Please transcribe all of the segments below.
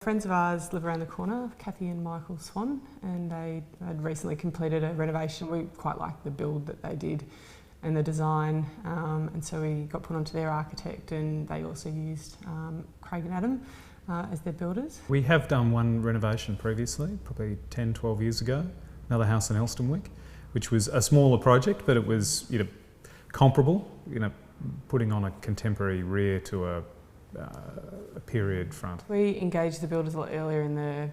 Friends of ours live around the corner, Kathy and Michael Swan, and they had recently completed a renovation. We quite liked the build that they did and the design, and so we got put onto their architect, and they also used Craig and Adam as their builders. We have done one renovation previously, probably 10, 12 years ago, another house in Elstonwick, which was a smaller project, but it was comparable, putting on a contemporary rear to a period front. We engaged the builders a lot earlier in the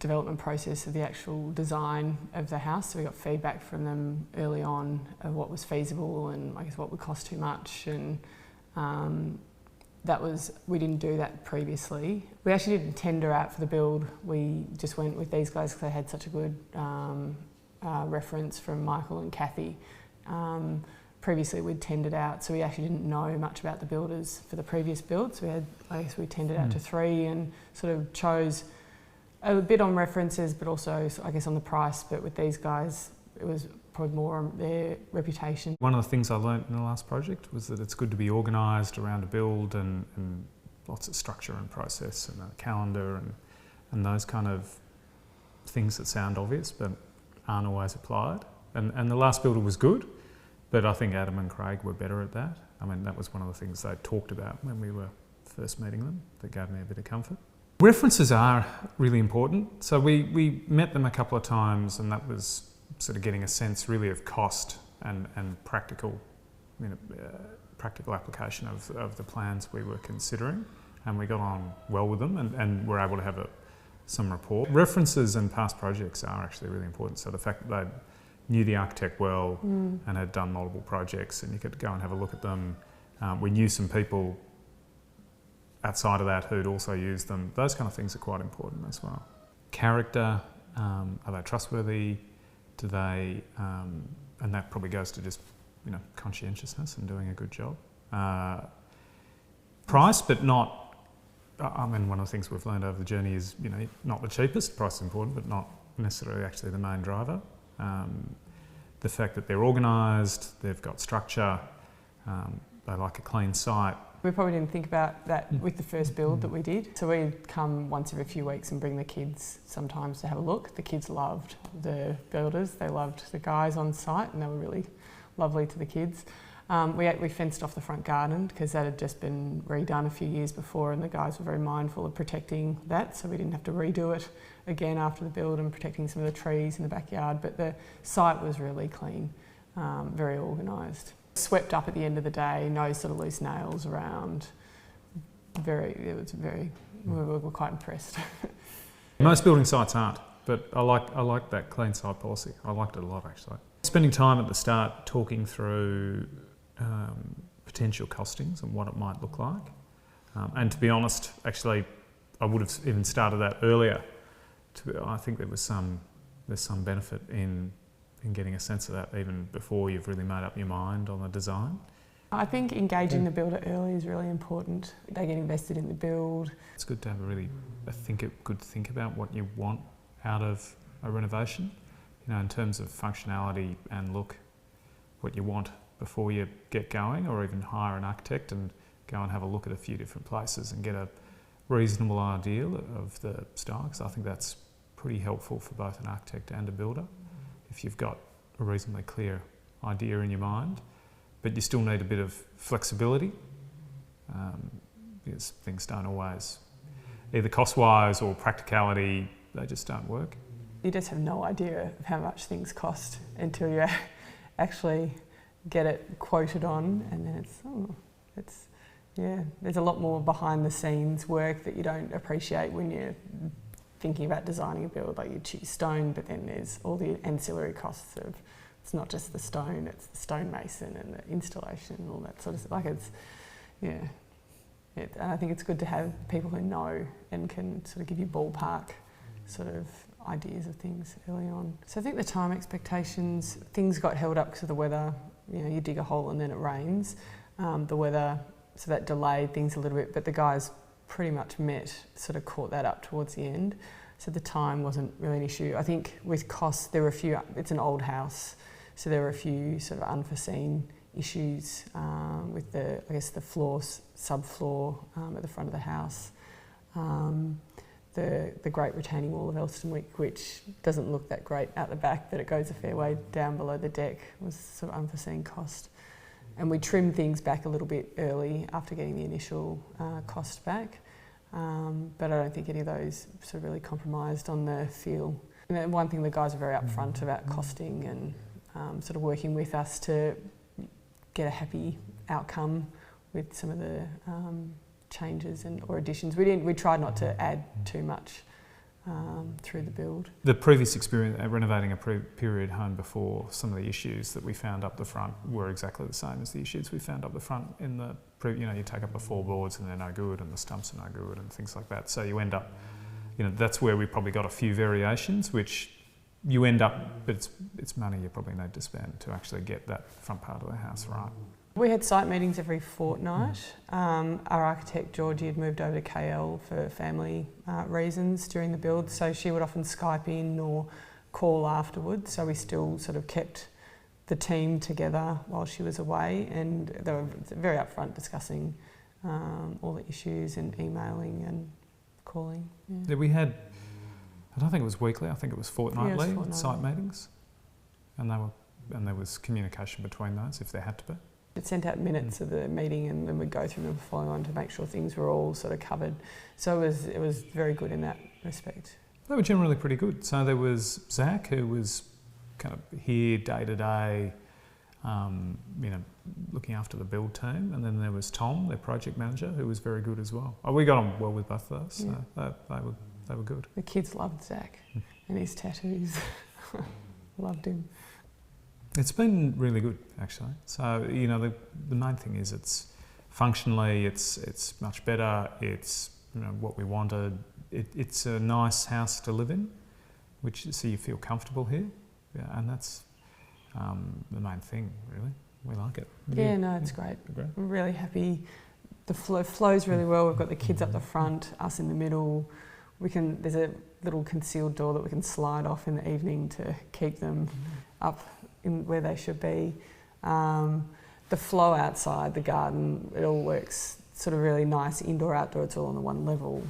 development process of the actual design of the house, so we got feedback from them early on of what was feasible and I guess what would cost too much, and we didn't do that previously. We actually didn't tender out for the build. We just went with these guys because they had such a good reference from Michael and Kathy. Previously we'd tendered out, so we actually didn't know much about the builders for the previous build, so we tendered out to 3 and sort of chose a bit on references but also I guess on the price, but with these guys it was probably more on their reputation. One of the things I learnt in the last project was that it's good to be organised around a build and lots of structure and process and a calendar and those kind of things that sound obvious but aren't always applied. And the last builder was good, but I think Adam and Craig were better at that. I mean, that was one of the things they talked about when we were first meeting them that gave me a bit of comfort. References are really important. So we met them a couple of times, and that was sort of getting a sense really of cost and practical, practical application of the plans we were considering. And we got on well with them and were able to have some rapport. References and past projects are actually really important. So the fact that they knew the architect well and had done multiple projects, and you could go and have a look at them. We knew some people outside of that who'd also used them. Those kind of things are quite important as well. Character, are they trustworthy? Do they, and that probably goes to just conscientiousness and doing a good job. Price, but not, one of the things we've learned over the journey is, not the cheapest. Price is important, but not necessarily actually the main driver. The fact that they're organised, they've got structure, they like a clean site. We probably didn't think about that with the first build that we did. So we'd come once every few weeks and bring the kids sometimes to have a look. The kids loved the builders, they loved the guys on site, and they were really lovely to the kids. We fenced off the front garden because that had just been redone a few years before, and the guys were very mindful of protecting that, so we didn't have to redo it again after the build and protecting some of the trees in the backyard. But the site was really clean, very organised. Swept up at the end of the day, no sort of loose nails around. We were quite impressed. Most building sites aren't, but I like that clean site policy. I liked it a lot actually. Spending time at the start talking through potential costings and what it might look like. And to be honest, actually, I would have even started that earlier. I think there's some benefit in getting a sense of that even before you've really made up your mind on the design. I think engaging the builder early is really important. They get invested in the build. It's good to have a good think about what you want out of a renovation. In terms of functionality and look, what you want before you get going, or even hire an architect and go and have a look at a few different places and get a reasonable idea of the style, because I think that's pretty helpful for both an architect and a builder if you've got a reasonably clear idea in your mind, but you still need a bit of flexibility because things don't always, either cost-wise or practicality, they just don't work. You just have no idea of how much things cost until you actually get it quoted on, and then there's a lot more behind the scenes work that you don't appreciate when you're thinking about designing a build. Like you choose stone, but then there's all the ancillary costs of, it's not just the stone, it's the stonemason and the installation and all that sort of stuff. And I think it's good to have people who know and can sort of give you ballpark sort of ideas of things early on. So I think the time expectations, things got held up because of the weather. You dig a hole and then it rains. The weather, so that delayed things a little bit, but the guys pretty much caught that up towards the end. So the time wasn't really an issue. I think with costs, there were a few, it's an old house, so there were a few sort of unforeseen issues with the floor, subfloor at the front of the house. the Great Retaining Wall of Elstonwick, which doesn't look that great out the back, but it goes a fair way down below the deck. It was sort of unforeseen cost. And we trimmed things back a little bit early after getting the initial cost back. But I don't think any of those sort of really compromised on the feel. And then one thing, the guys are very upfront about costing and sort of working with us to get a happy outcome with some of the changes or additions. We tried not to add too much through the build. The previous experience renovating a period home before, some of the issues that we found up the front were exactly the same as the issues we found up the front in the you take up the floorboards and they're no good and the stumps are no good and things like that. So you end up, that's where we probably got a few variations, which you end up, but it's money you probably need to spend to actually get that front part of the house right. We had site meetings every fortnight. Our architect, Georgie, had moved over to KL for family reasons during the build, so she would often Skype in or call afterwards, so we still sort of kept the team together while she was away, and they were very upfront discussing all the issues and emailing and calling. Yeah, we had, I don't think it was weekly, I think it was fortnightly, site meetings, and there was communication between those if there had to be. It sent out minutes of the meeting and then we'd go through them following on to make sure things were all sort of covered. So it was very good in that respect. They were generally pretty good. So there was Zach, who was kind of here day to day, looking after the build team, and then there was Tom, their project manager, who was very good as well. We got on well with both of those, so they were good. The kids loved Zach and his tattoos. Loved him. It's been really good, actually. So, the main thing is it's functionally, it's much better. It's what we wanted. It's a nice house to live in, so you feel comfortable here. Yeah, and that's the main thing, really. We like it. Yeah, no, it's great. I'm really happy. The flows really well. We've got the kids up the front, us in the middle. There's a little concealed door that we can slide off in the evening to keep them up in where they should be. The flow outside, the garden, it all works sort of really nice, indoor, outdoor, it's all on the one level.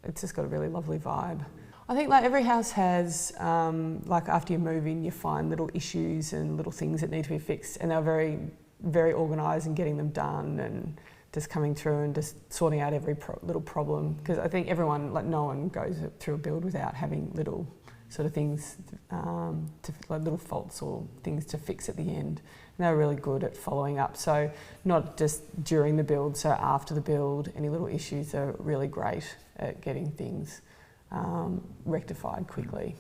It's just got a really lovely vibe. I think like every house has, like after you move in, you find little issues and little things that need to be fixed, and they're very, very organised in getting them done and just coming through and just sorting out every little problem. Because I think everyone, like no one goes through a build without having little sort of things, like little faults or things to fix at the end. And they're really good at following up. So not just during the build, so after the build, any little issues are really great at getting things rectified quickly.